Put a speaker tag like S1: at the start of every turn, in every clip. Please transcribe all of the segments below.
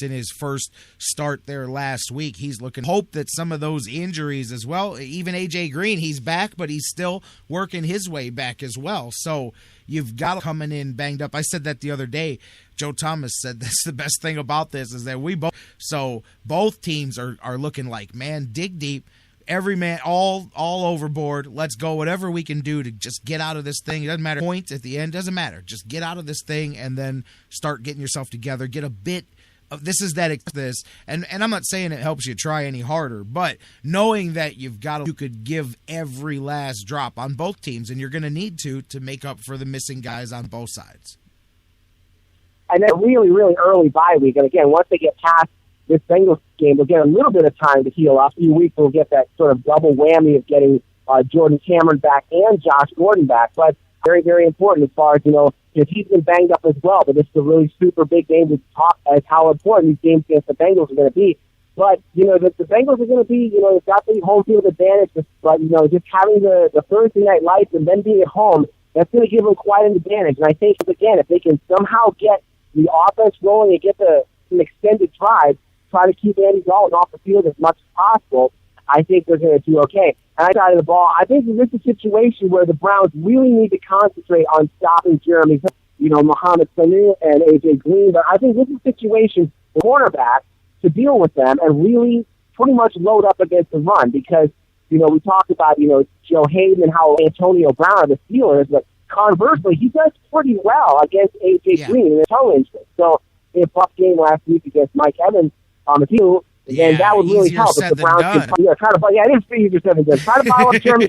S1: in his first start there last week. He's looking hope that some of those injuries as well, even A.J. Green, he's back, but he's still working his way back as well. So you've got coming in banged up. I said that the other day. Joe Thomas said that's the best thing about this is that both teams are looking like, man, dig deep. Every man, all overboard. Let's go. Whatever we can do to just get out of this thing. It doesn't matter. Points at the end doesn't matter. Just get out of this thing and then start getting yourself together. Get a bit of this. And I'm not saying it helps you try any harder, but knowing that you could give every last drop on both teams, and you're going to need to make up for the missing guys on both sides.
S2: And then really, really early bye week. And again, once they get past this Bengals game, they'll get a little bit of time to heal. After a few weeks, we'll get that sort of double whammy of getting Jordan Cameron back and Josh Gordon back. But very, very important as far as, because he's been banged up as well. But this is a really super big game to talk as how important these games against the Bengals are going to be. But, the Bengals are going to be, they've got the home field advantage. But, just having the Thursday night lights and then being at home, that's going to give them quite an advantage. And I think, again, if they can somehow get the offense rolling and get some extended drives, try to keep Andy Dalton off the field as much as possible, I think they're going to do okay. And I side of the ball, I think this is a situation where the Browns really need to concentrate on stopping Jeremy, Mohamed Sanu and A.J. Green. But I think this is a situation for cornerback to deal with them and really pretty much load up against the run because, we talked about, Joe Hayden and how Antonio Brown are the Steelers, but conversely, he does pretty well against A.J. Green in the toe injury. So in a tough game last week against Mike Evans on the field, and that would really help if the Browns could it is easier said than done. Try to follow up Jeremy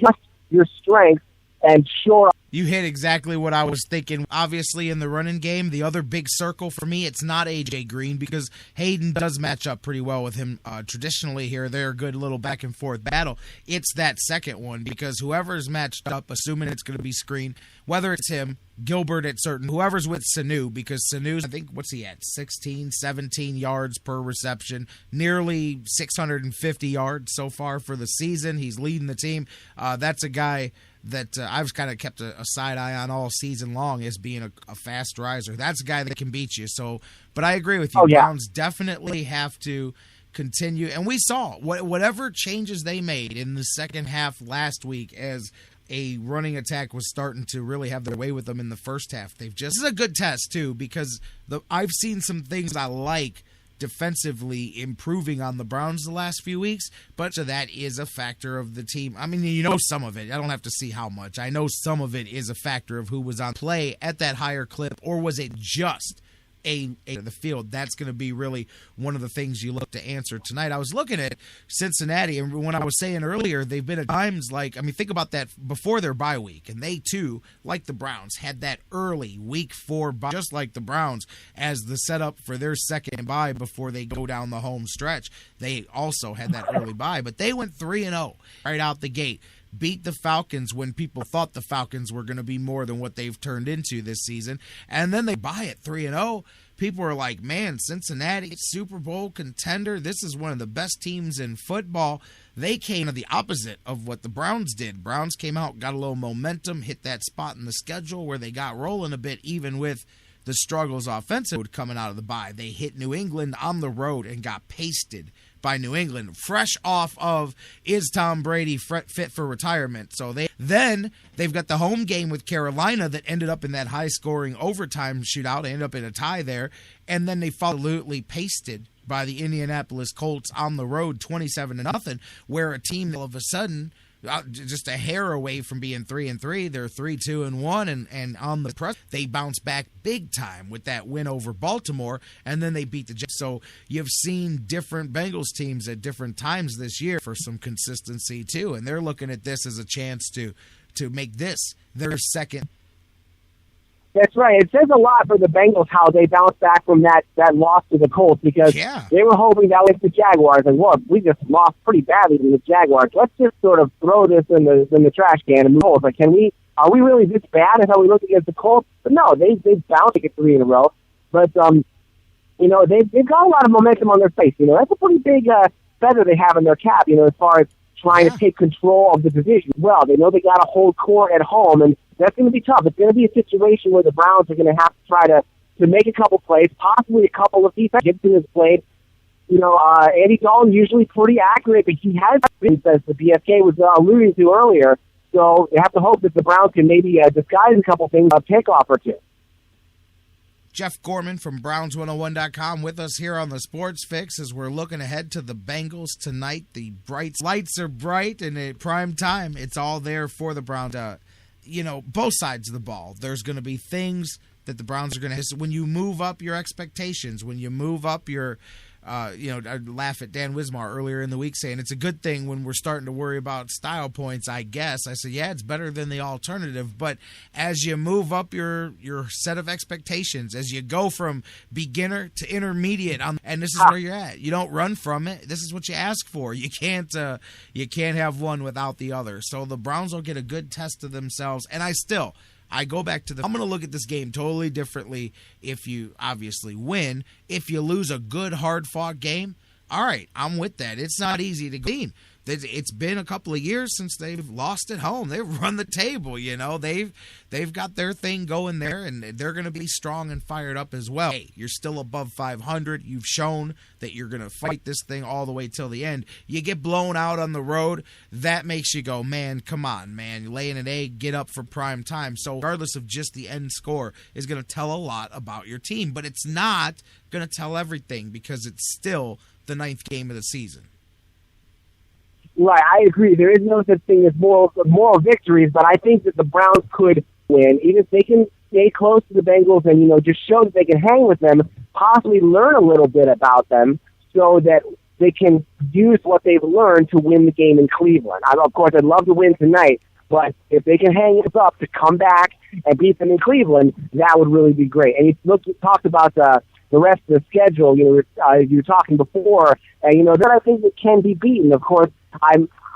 S2: your strength and shore up.
S1: You hit exactly what I was thinking. Obviously, in the running game, the other big circle for me, it's not A.J. Green because Hayden does match up pretty well with him traditionally here. They're a good little back-and-forth battle. It's that second one because whoever's matched up, assuming it's going to be screen, whether it's him, Gilbert at certain, whoever's with Sanu, because Sanu's, I think, what's he at? 16, 17 yards per reception, nearly 650 yards so far for the season. He's leading the team. That's a guy that I've kind of kept a side eye on all season long as being a fast riser. That's a guy that can beat you. So, but I agree with you.
S2: Oh, yeah.
S1: Browns definitely have to continue. And we saw whatever changes they made in the second half last week as a running attack was starting to really have their way with them in the first half. This is a good test, too, because I've seen some things I like defensively improving on the Browns the last few weeks, but so that is a factor of the team. I mean, some of it. I don't have to see how much. I know some of it is a factor of who was on play at that higher clip, or was it just the field? That's going to be really one of the things you look to answer tonight. I was looking at Cincinnati, and when I was saying earlier, they've been at times think about that before their bye week, and they too, like the Browns, had that early week 4 bye, just like the Browns, as the setup for their second bye before they go down the home stretch. They also had that early bye, but they went 3-0 right out the gate. Beat the Falcons when people thought the Falcons were going to be more than what they've turned into this season. And then they buy it 3-0. People are like, man, Cincinnati, Super Bowl contender. This is one of the best teams in football. They came to the opposite of what the Browns did. Browns came out, got a little momentum, hit that spot in the schedule where they got rolling a bit, even with the struggles offensive coming out of the bye. They hit New England on the road and got pasted by New England, fresh off of, is Tom Brady fit for retirement? So they've got the home game with Carolina that ended up in that high-scoring overtime shootout. They ended up in a tie there, and then they absolutely pasted by the Indianapolis Colts on the road, 27-0, where a team all of a sudden, just a hair away from being 3-3. They're 3-2-1, and on the press, they bounce back big time with that win over Baltimore, and then they beat the Jets. So you've seen different Bengals teams at different times this year for some consistency too, and they're looking at this as a chance to make this their second.
S2: That's right. It says a lot for the Bengals how they bounced back from that loss to the Colts because they were hoping that was the Jaguars. And look, we just lost pretty badly to the Jaguars. Let's just sort of throw this in the trash can and move on. Like, are we really this bad as how we look against the Colts? But no, they bounced to get 3 in a row. But they've got a lot of momentum on their face. That's a pretty big feather they have in their cap. As far as trying to take control of the division. Well, they know they got to hold court at home, and that's going to be tough. It's going to be a situation where the Browns are going to have to try to to make a couple plays, possibly a couple of defense. Gibson has played. Andy Dalton usually pretty accurate, but he has been, as the BFK was alluding to earlier. So you have to hope that the Browns can maybe disguise a couple things, a pickoff or two.
S1: Jeff Gorman from Browns101.com with us here on the Sports Fix as we're looking ahead to the Bengals tonight. The lights are bright, and at prime time, it's all there for the Browns. Both sides of the ball. There's going to be things that the Browns are going to, when you move up your expectations, when you move up your, I laugh at Dan Wismar earlier in the week saying it's a good thing when we're starting to worry about style points, I guess. I said, yeah, it's better than the alternative. But as you move up your set of expectations, as you go from beginner to intermediate, and this is where you're at. You don't run from it. This is what you ask for. You can't have one without the other. So the Browns will get a good test of themselves. And I go back to I'm going to look at this game totally differently if you obviously win. If you lose a good, hard-fought game, all right, I'm with that. It's not easy to clean. It's been a couple of years since they've lost at home. They've run the table, They've got their thing going there, and they're going to be strong and fired up as well. Hey, you're still above 500. You've shown that you're going to fight this thing all the way till the end. You get blown out on the road, that makes you go, man, come on, man. You're laying an egg, get up for prime time. So regardless of just the end score is going to tell a lot about your team. But it's not going to tell everything because it's still the 9th game of the season.
S2: Right, I agree. There is no such thing as moral victories, but I think that the Browns could win, even if they can stay close to the Bengals and, just show that they can hang with them, possibly learn a little bit about them so that they can use what they've learned to win the game in Cleveland. Of course, I'd love to win tonight, but if they can hang us up to come back and beat them in Cleveland, that would really be great. And you talked about the rest of the schedule. You were talking before, and, that I think that can be beaten. Of course,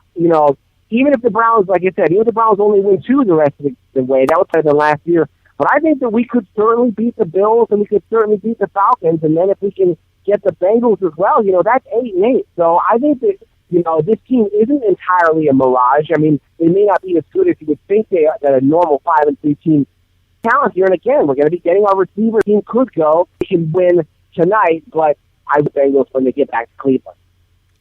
S2: even if the Browns, like I said, even if the Browns only win 2 the rest of the way, that was better than last year. But I think that we could certainly beat the Bills and we could certainly beat the Falcons. And then if we can get the Bengals as well, that's 8-8. So I think that, this team isn't entirely a mirage. I mean, they may not be as good as you would think they are, that a normal 5-3 team talent here. And again, we're going to be getting our receiver team could go. We can win tonight, but I would Bengals when they get back to Cleveland.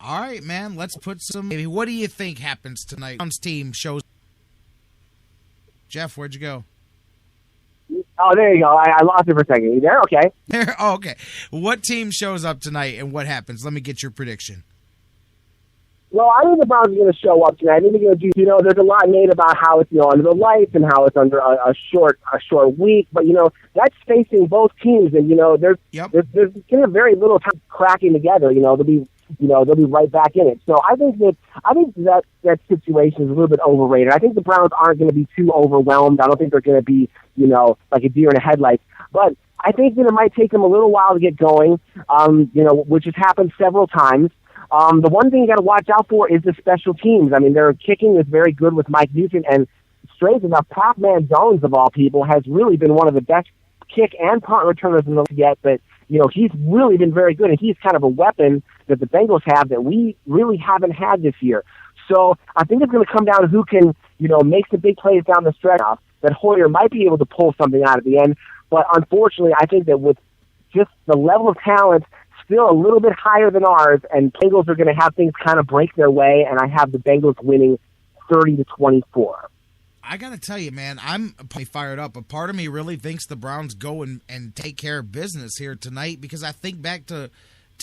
S1: All right, man, let's put some... What do you think happens tonight? Browns team shows... Jeff, where'd you go?
S2: Oh, there you go. I lost it for a second. You there? Okay.
S1: Oh, okay. What team shows up tonight and what happens? Let me get your prediction.
S2: Well, I think the Browns are going to show up tonight. I think they're going to do, there's a lot made about how it's, under the lights and how it's under a short week. But, that's facing both teams. And, there's going to be very little time cracking together. They'll be right back in it. So I think that situation is a little bit overrated. I think the Browns aren't going to be too overwhelmed. I don't think they're going to be, like a deer in the headlights. But I think that it might take them a little while to get going, which has happened several times. The one thing you got to watch out for is the special teams. I mean, their kicking is very good with Mike Nugent, and strange enough, Pac-Man Jones, of all people, has really been one of the best kick and punt returners in the league yet. But, he's really been very good, and he's kind of a weapon that the Bengals have that we really haven't had this year. So I think it's going to come down to who can, make the big plays down the stretch. That Hoyer might be able to pull something out at the end. But unfortunately, I think that with just the level of talent still a little bit higher than ours, and Bengals are going to have things kind of break their way, and I have the Bengals winning 30-24.
S1: I got to tell you, man, I'm fired up. A part of me really thinks the Browns go and take care of business here tonight because I think back to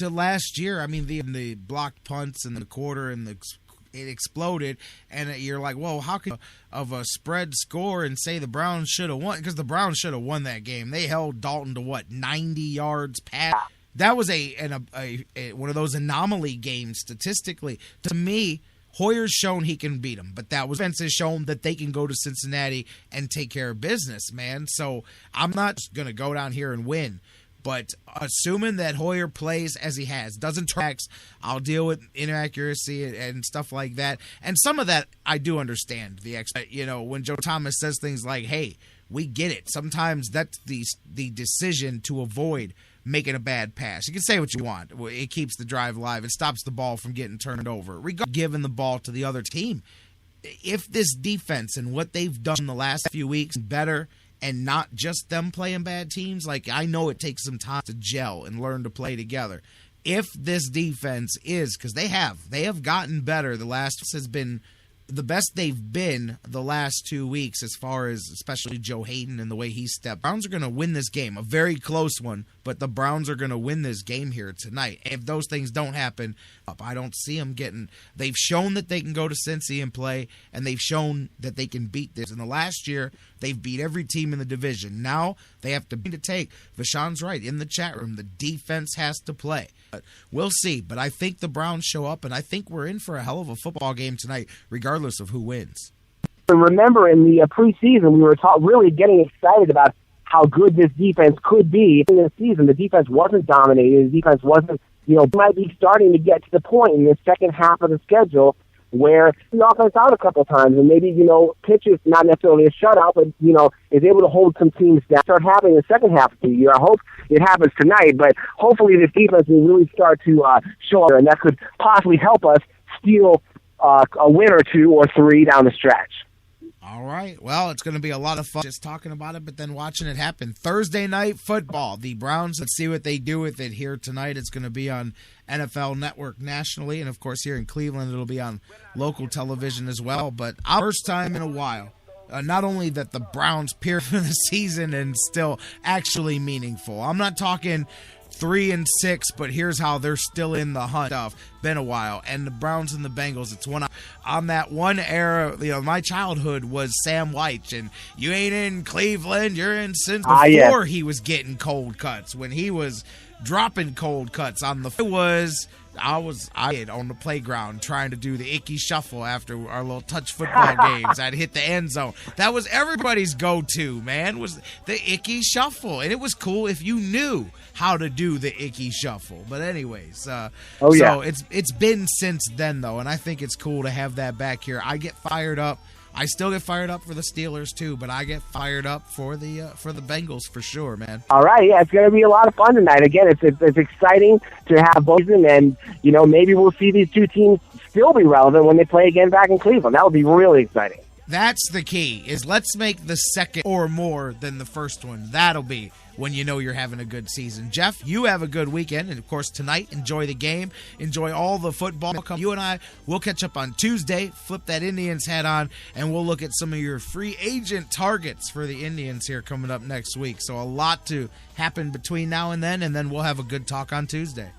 S1: last year. I mean, the blocked punts and the quarter and it exploded, and you're like, whoa, how can of a spread score and say the Browns should have won? Because the Browns should have won that game. They held Dalton to 90 yards past. That was a one of those anomaly games statistically. To me, Hoyer's shown he can beat them, but that was Vince has shown that they can go to Cincinnati and take care of business, man. So I'm not going to go down here and win, but assuming that Hoyer plays as he has, doesn't tracks, I'll deal with inaccuracy and stuff like that. And some of that I do understand. When Joe Thomas says things like, "Hey, we get it." Sometimes that's the decision to avoid making a bad pass. You can say what you want. It keeps the drive alive. It stops the ball from getting turned over. Giving the ball to the other team. If this defense and what they've done in the last few weeks better and not just them playing bad teams. Like, I know it takes some time to gel and learn to play together. If this defense is, because they have gotten better. The last has been the best they've been the last 2 weeks, as far as especially Joe Hayden and the way he stepped. Browns are going to win this game, a very close one, but the Browns are going to win this game here tonight. If those things don't happen, I don't see them getting. They've shown that they can go to Cincy and play, and they've shown that they can beat this. In the last year, they've beat every team in the division. Now they have to take. Vashon's right in the chat room. The defense has to play. But we'll see. But I think the Browns show up, and I think we're in for a hell of a football game tonight, regardless of who wins.
S2: Remember, in the preseason, we were really getting excited about how good this defense could be. In the season, the defense wasn't dominating. The defense wasn't, might be starting to get to the point in the second half of the schedule where the offense out a couple of times and maybe, pitches not necessarily a shutout, but, is able to hold some teams down, start having the second half of the year. I hope it happens tonight, but hopefully this defense will really start to show up, and that could possibly help us steal a win or two or three down the stretch.
S1: All right. Well, it's going to be a lot of fun just talking about it, but then watching it happen. Thursday night football. The Browns, let's see what they do with it here tonight. It's going to be on NFL Network nationally, and, of course, here in Cleveland, it'll be on local television as well. But first time in a while, not only that the Browns appear for the season and still actually meaningful. I'm not talking 3-6, but here's how they're still in the hunt. Been a while, and the Browns and the Bengals. It's one on that one era. My childhood was Sam White, and you ain't in Cleveland, you're in since before he was getting cold cuts. When he was dropping cold cuts on the I was on the playground trying to do the icky shuffle after our little touch football games. I'd hit the end zone. That was everybody's go-to, man, was the icky shuffle. And it was cool if you knew how to do the icky shuffle. But anyways, so it's been since then, though, and I think it's cool to have that back here. I get fired up. I still get fired up for the Steelers too, but I get fired up for the Bengals for sure, man. All
S2: right, yeah, it's going to be a lot of fun tonight. Again, it's exciting to have both, and maybe we'll see these two teams still be relevant when they play again back in Cleveland. That would be really exciting.
S1: That's the key, is let's make the second or more than the first one. That'll be when you know you're having a good season. Jeff, you have a good weekend, and of course tonight, enjoy the game, enjoy all the football. You and I will catch up on Tuesday, flip that Indians hat on, and we'll look at some of your free agent targets for the Indians here coming up next week. So a lot to happen between now and then we'll have a good talk on Tuesday.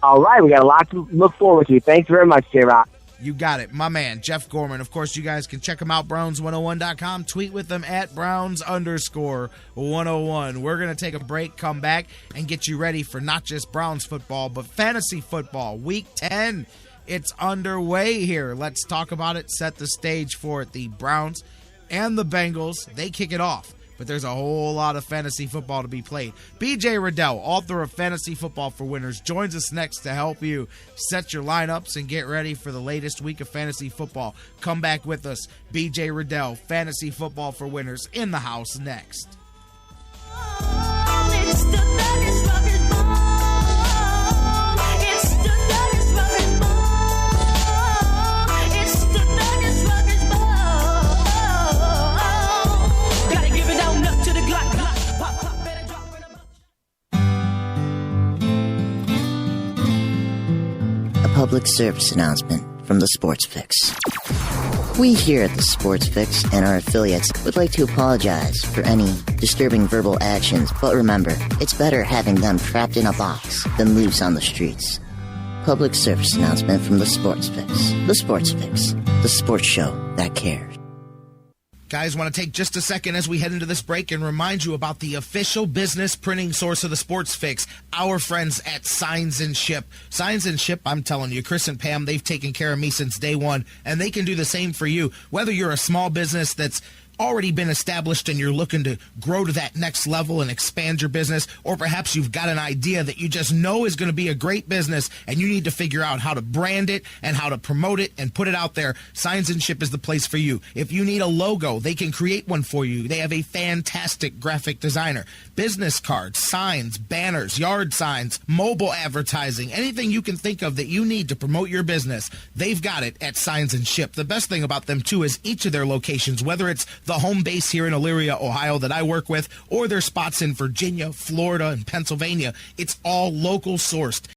S2: All right, we got a lot to look forward to. Thanks very much, J-Rock.
S1: You got it. My man, Jeff Gorman. Of course, you guys can check him out, Browns101.com. Tweet with them at Browns_101. We're going to take a break, come back, and get you ready for not just Browns football, but fantasy football. Week 10, it's underway here. Let's talk about it, set the stage for it. The Browns and the Bengals, they kick it off. But there's a whole lot of fantasy football to be played. BJ Rudell, author of Fantasy Football for Winners, joins us next to help you set your lineups and get ready for the latest week of fantasy football. Come back with us. BJ Rudell, Fantasy Football for Winners, in the house next.
S3: Public service announcement from the Sports Fix. We here at the Sports Fix and our affiliates would like to apologize for any disturbing verbal actions, but remember, it's better having them trapped in a box than loose on the streets. Public service announcement from the Sports Fix. The Sports Fix, the sports show that cares.
S1: Guys, want to take just a second as we head into this break and remind you about the official business printing source of the Sports Fix, our friends at Signs and Ship. Signs and Ship, I'm telling you, Chris and Pam, they've taken care of me since day one, and they can do the same for you. Whether you're a small business that's already been established and you're looking to grow to that next level and expand your business, or perhaps you've got an idea that you just know is going to be a great business and you need to figure out how to brand it and how to promote it and put it out there, Signs and Ship is the place for you. If you need a logo, they can create one for you. They have a fantastic graphic designer. Business cards, signs, banners, yard signs, mobile advertising, anything you can think of that you need to promote your business, they've got it at Signs and Ship. The best thing about them, too, is each of their locations, whether it's the the home base here in Elyria, Ohio that I work with, or their spots in Virginia, Florida, and Pennsylvania. It's all local sourced.